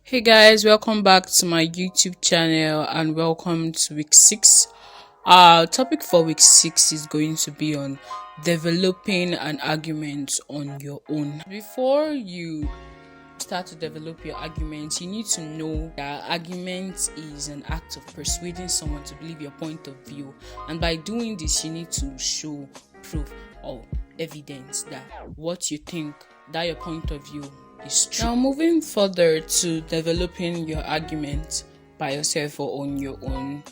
Hey guys, welcome back to my YouTube channel and welcome to week 6. Our topic for week 6 is going to be on developing an argument on your own. Before you start to develop your argument, you need to know that argument is an act of persuading someone to believe your point of view, and by doing this you need to show proof or evidence that what you think, that your point of view is true. Now, moving further to developing your argument by yourself or on your own,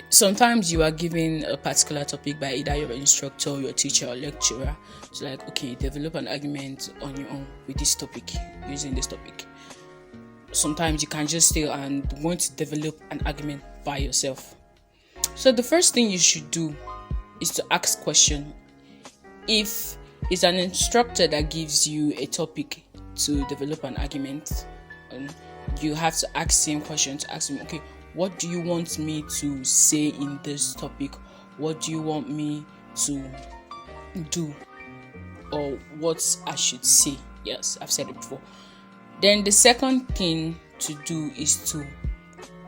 sometimes you are given a particular topic by either your instructor, your teacher, or lecturer. So like, okay, develop an argument on your own with this topic, using this topic. Sometimes you can just stay and want to develop an argument by yourself. So the first thing you should do is to ask question. If it's an instructor that gives you a topic to develop an argument, you have to ask him questions. Ask him, okay, what do you want me to say in this topic? What do you want me to do? Or what I should say? Yes, I've said it before. Then the second thing to do is to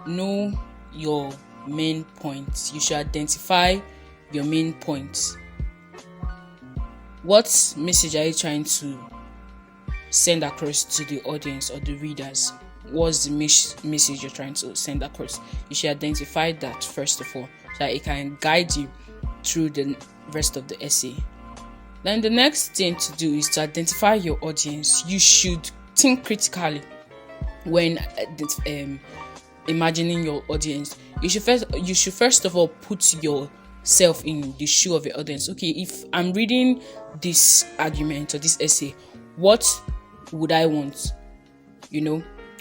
know your main points. You should identify your main points. What message are you trying to send across to the audience or the readers? What's the message you're trying to send across? You should identify that first of all, so that it can guide you through the rest of the essay. Then the next thing to do is to identify your audience. You should think critically when imagining your audience. You should first of all put yourself in the shoe of the audience. Okay, if I'm reading this argument or this essay, what would I want?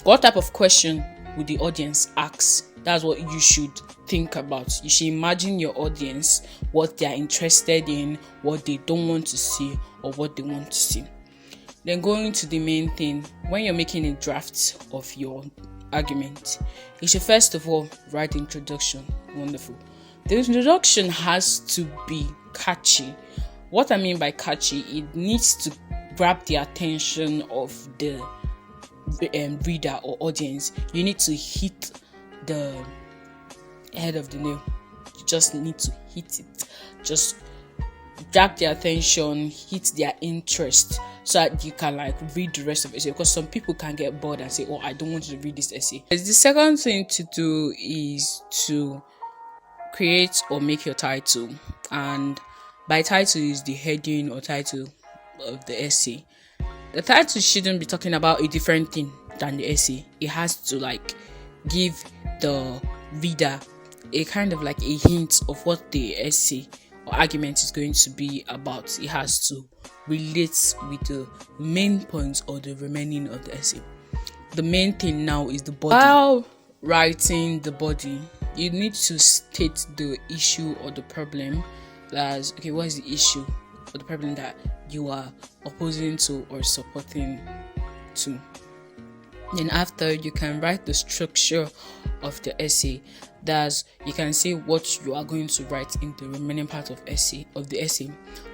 What type of question would the audience ask? That's what you should think about. You should imagine your audience, what they are interested in, what they don't want to see, or what they want to see. Then going to the main thing, when you're making a draft of your argument, you should first of all write the introduction. Wonderful. The introduction has to be catchy. What I mean by catchy, it needs to grab the attention of the reader or audience. You need to hit the head of the nail. You just need to hit it. Just grab their attention, hit their interest, so that you can read the rest of the essay. Because some people can get bored and say, "Oh, I don't want to read this essay." The second thing to do is to create or make your title, and by title is the heading or title of the essay. The title shouldn't be talking about a different thing than the essay. It has to give the reader a kind of a hint of what the essay or argument is going to be about. It has to relate with the main points or the remaining of the essay. The main thing now is the body. While writing the body, you need to state the issue or the problem. That's okay, what is the issue or the problem that you are opposing to or supporting to? Then after, you can write the structure of the essay. That's, you can say what you are going to write in the remaining part of the essay.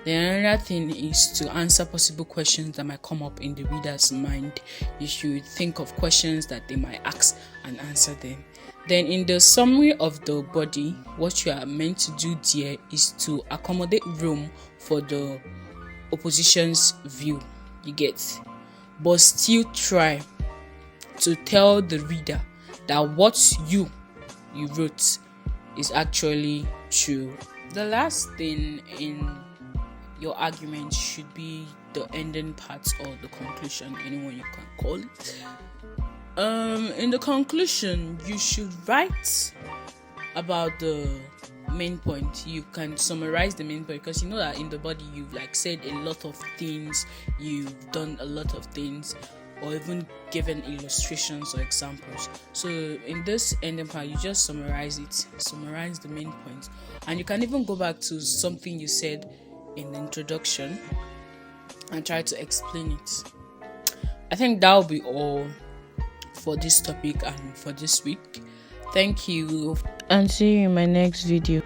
Then another thing is to answer possible questions that might come up in the reader's mind. You should think of questions that they might ask and answer them. Then in the summary of the body, what you are meant to do there is to accommodate room for the opposition's view, you get, but still try to tell the reader that what you wrote is actually true. The last thing in your argument should be the ending part or the conclusion, anyone you can call it. In the conclusion, you should write about the main point. You can summarize the main point, because you know that in the body you've said a lot of things, you've done a lot of things, or even given illustrations or examples. So in this ending part, you just summarize the main point, and you can even go back to something you said in the introduction and try to explain it. I think that will be all for this topic and for this week. Thank you, and see you in my next video.